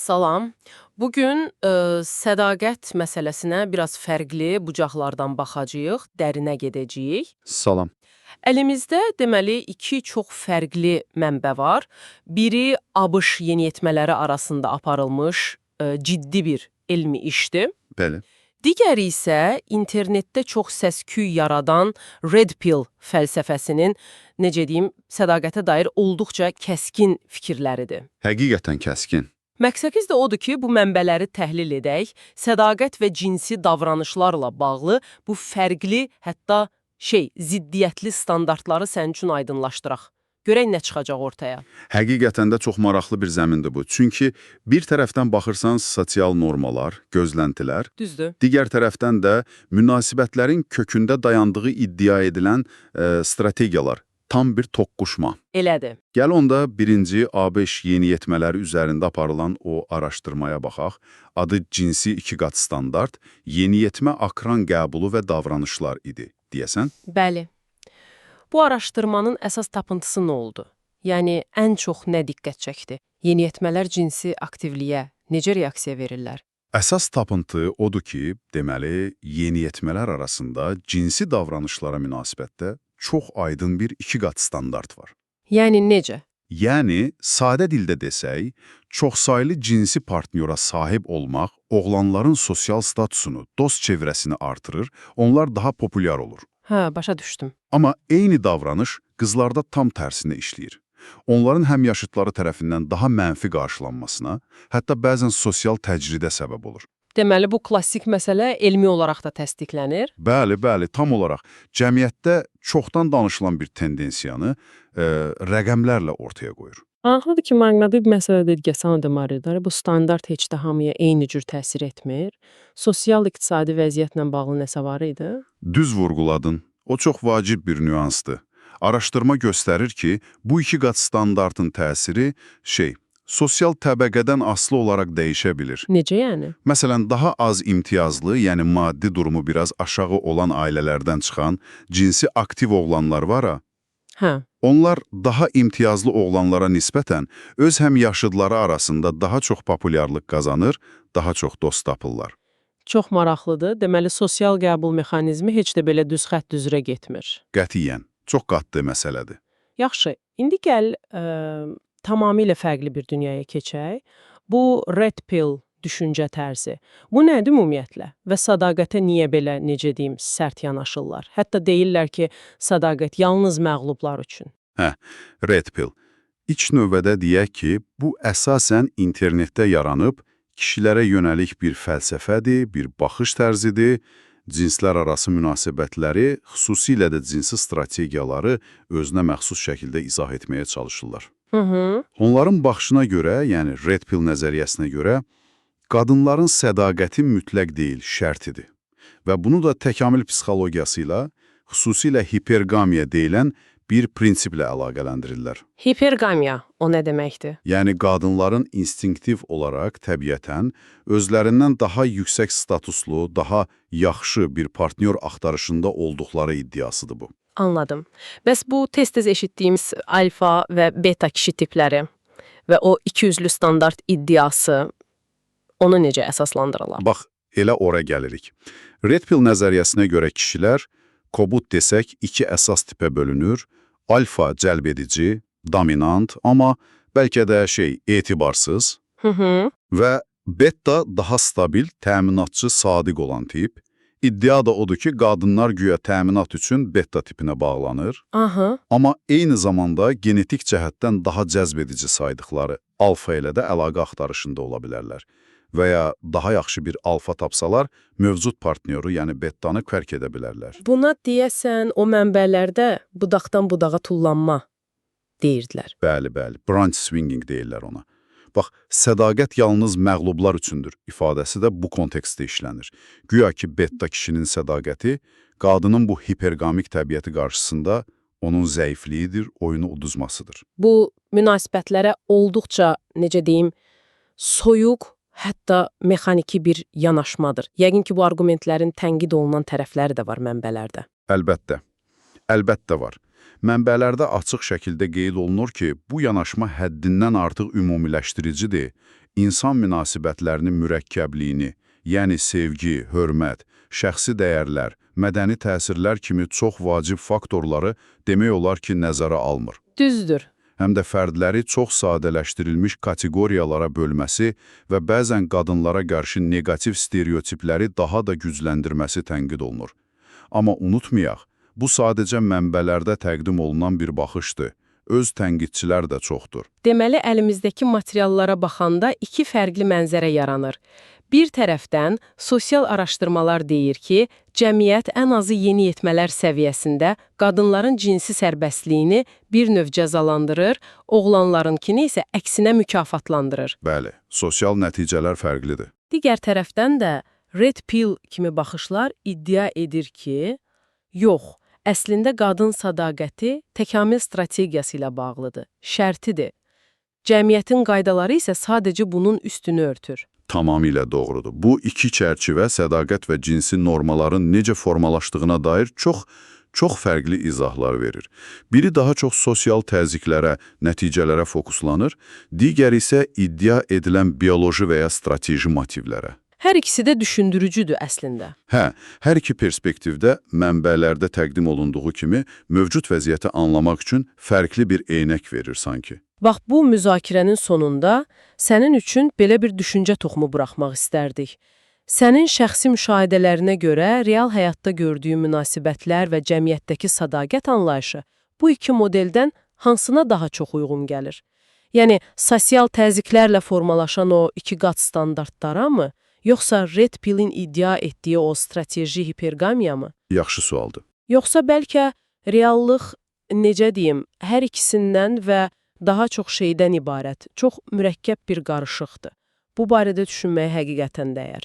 Salam. Bugün sədaqət məsələsinə biraz fərqli bucaqlardan baxacağıq, dərinə gedəcəyik. Salam. Əlimizdə deməli iki çox fərqli mənbə var. Biri ABŞ yeniyetmələri arasında aparılmış ciddi bir elmi işdir. Bəli. Digəri isə internetdə çox səs-küy yaradan Red Pill fəlsəfəsinin, necə deyim, sədaqətə dair olduqca kəskin fikirləridir. Həqiqətən kəskin. Məqsədimiz də odur ki, bu mənbələri təhlil edək, sədaqət və cinsi davranışlarla bağlı bu fərqli, hətta ziddiyyətli standartları sənin üçün aydınlaşdıraq. Görək nə çıxacaq ortaya. Həqiqətən də çox maraqlı bir zəmindir bu. Çünki bir tərəfdən baxırsan sosial normalar, gözləntilər, Düzdür. digər tərəfdən də münasibətlərin kökündə dayandığı iddia edilən strategiyalar. Tam bir toqquşma. Elədir. Gəl onda birinci ABŞ yeniyetmələri üzərində aparılan o araşdırmaya baxaq. Adı cinsi iki qat standart, yeniyetmə akran qəbulu və davranışlar idi, deyəsən? Bəli. Bu araşdırmanın əsas tapıntısı nə oldu? Yəni, ən çox nə diqqət çəkdi? Yeniyetmələr cinsi aktivliyə necə reaksiya verirlər? Əsas tapıntı odur ki, deməli, yeniyetmələr arasında cinsi davranışlara münasibətdə çox aydın bir iki qat standart var. Yəni necə? Yəni, sadə dildə desək, çoxsaylı cinsi partnyora sahib olmaq oğlanların sosial statusunu, dost çevrəsini artırır, onlar daha populyar olur. Hə, başa düşdüm. Amma eyni davranış qızlarda tam tərsinə işləyir. Onların həmyaşıtları tərəfindən daha mənfi qarşılanmasına, hətta bəzən sosial təcridə səbəb olur. Deməli, bu klassik məsələ elmi olaraq da təsdiqlənir. Bəli, tam olaraq. Cəmiyyətdə çoxdan danışılan bir tendensiyanı rəqəmlərlə ortaya qoyur. Anladı ki, maraqlı bir məsələdir ki, sana deməlidir. Bu standart heç də hamıya eyni cür təsir etmir. Sosial-iqtisadi vəziyyətlə bağlı nəsə var idi? Düz vurğuladın. O çox vacib bir nüansdır. Araşdırma göstərir ki, bu iki qat standartın təsiri sosial təbəqədən asılı olaraq dəyişə bilir. Necə yəni? Məsələn, daha az imtiyazlı, yəni maddi durumu biraz aşağı olan ailələrdən çıxan cinsi aktiv oğlanlar var ha? Hə. Onlar daha imtiyazlı oğlanlara nisbətən öz həmyaşıdları arasında daha çox populyarlıq qazanır, daha çox dost tapırlar. Çox maraqlıdır. Deməli, sosial qəbul mexanizmi heç də belə düz xətt üzrə getmir. Qətiyyən, çox qatlı məsələdir. Yaxşı, indi gəl tamamilə fərqli bir dünyaya keçək. Bu Red Pill düşüncə tərzi. Bu nədir ümumiyyətlə? Və sədaqətə niyə belə, necə deyim, sərt yanaşırlar? Hətta deyirlər ki, sədaqət yalnız məğlublar üçün. Red Pill. İlk növbədə deyək ki, bu əsasən internetdə yaranıb, kişilərə yönəlik bir fəlsəfədir, bir baxış tərzidir, cinslər arası münasibətləri, xüsusilə də cinsi strategiyaları özünə məxsus şəkildə izah etməyə çalışırlar. Onların baxışına görə, yəni Red Pill nəzəriyyəsinə görə, qadınların sədaqəti mütləq deyil, şərtidir. Və bunu da təkamül psixologiyası ilə, xüsusilə hipergamiya deyilən bir prinsiplə əlaqələndirirlər. Hipergamiya, o nə deməkdir? Yəni, qadınların instinktiv olaraq təbiətən özlərindən daha yüksək statuslu, daha yaxşı bir partnyor axtarışında olduqları iddiasıdır bu. Anladım. Bəs bu tez-tez eşitdiyimiz alfa və beta kişi tipləri və o ikiyüzlü standart iddiası, onu necə əsaslandırırlar? Bax, elə ora gəlirik. Red Pill nəzəriyyəsinə görə kişilər, kobud desək, iki əsas tipə bölünür. Alfa cəlb edici, dominant, amma bəlkə də etibarsız və beta daha stabil, təminatçı, sadiq olan tip. İddia da odur ki, qadınlar güya təminat üçün beta tipinə bağlanır. Amma eyni zamanda genetik cəhətdən daha cəzb edici saydıqları alfa ilə də əlaqə axtarışında ola bilərlər. Və ya daha yaxşı bir alfa tapsalar, mövcud partnyoru, yəni betanı fərq edə bilərlər. Buna deyəsən o mənbələrdə budaqdan budağa tullanma deyirdilər. Bəli, branch swinging deyirlər ona. Bax, sədaqət yalnız məğlublar üçündür ifadəsi də bu kontekstdə işlənir. Güya ki, beta kişinin sədaqəti, qadının bu hipergamik təbiəti qarşısında onun zəifliyidir, oyunu uduzmasıdır. Bu münasibətlərə olduqca, necə deyim, soyuq, hətta mexaniki bir yanaşmadır. Yəqin ki, bu argumentlərin tənqid olunan tərəfləri də var mənbələrdə. Əlbəttə var. Mənbələrdə açıq şəkildə qeyd olunur ki, bu yanaşma həddindən artıq ümumiləşdiricidir, insan münasibətlərinin mürəkkəbliyini, yəni sevgi, hörmət, şəxsi dəyərlər, mədəni təsirlər kimi çox vacib faktorları demək olar ki, nəzərə almır. Düzdür. Həm də fərdləri çox sadələşdirilmiş kateqoriyalara bölməsi və bəzən qadınlara qarşı neqativ stereotipləri daha da gücləndirməsi tənqid olunur. Amma unutmayaq, bu sadəcə mənbələrdə təqdim olunan bir baxışdır. Öz tənqidçilər də çoxdur. Deməli, əlimizdəki materiallara baxanda iki fərqli mənzərə yaranır. Bir tərəfdən, sosial araşdırmalar deyir ki, cəmiyyət ən azı yeniyetmələr səviyyəsində qadınların cinsi sərbəstliyini bir növ cəzalandırır, oğlanlarınkini isə əksinə mükafatlandırır. Bəli, sosial nəticələr fərqlidir. Digər tərəfdən də Red Pill kimi baxışlar iddia edir ki, yox, əslində qadın sədaqəti təkamül strategiyası ilə bağlıdır, şərtidir. Cəmiyyətin qaydaları isə sadəcə bunun üstünü örtür. Tamamilə doğrudur. Bu iki çərçivə sədaqət və cinsi normaların necə formalaşdığına dair çox fərqli izahlar verir. Biri daha çox sosial təzyiqlərə, nəticələrə fokuslanır, digəri isə iddia edilən bioloji və ya strateji motivlərə. Hər ikisi də düşündürücüdür əslində. Hə, hər iki perspektivdə mənbələrdə təqdim olunduğu kimi mövcud vəziyyəti anlamaq üçün fərqli bir eynək verir sanki. Bax, bu müzakirənin sonunda sənin üçün belə bir düşüncə toxumu buraxmaq istərdik. Sənin şəxsi müşahidələrinə görə real həyatda gördüyün münasibətlər və cəmiyyətdəki sədaqət anlayışı bu iki modeldən hansına daha çox uyğun gəlir? Yəni, sosial təzyiqlərlə formalaşan o iki qat standartlara mı? Yoxsa Red Pill'in iddia etdiyi o strateji hipergamiya mı? Yaxşı sualdır. Yoxsa bəlkə reallıq, necə deyim, hər ikisindən və daha çox şeydən ibarət, çox mürəkkəb bir qarışıqdır. Bu barədə düşünməyə həqiqətən dəyər.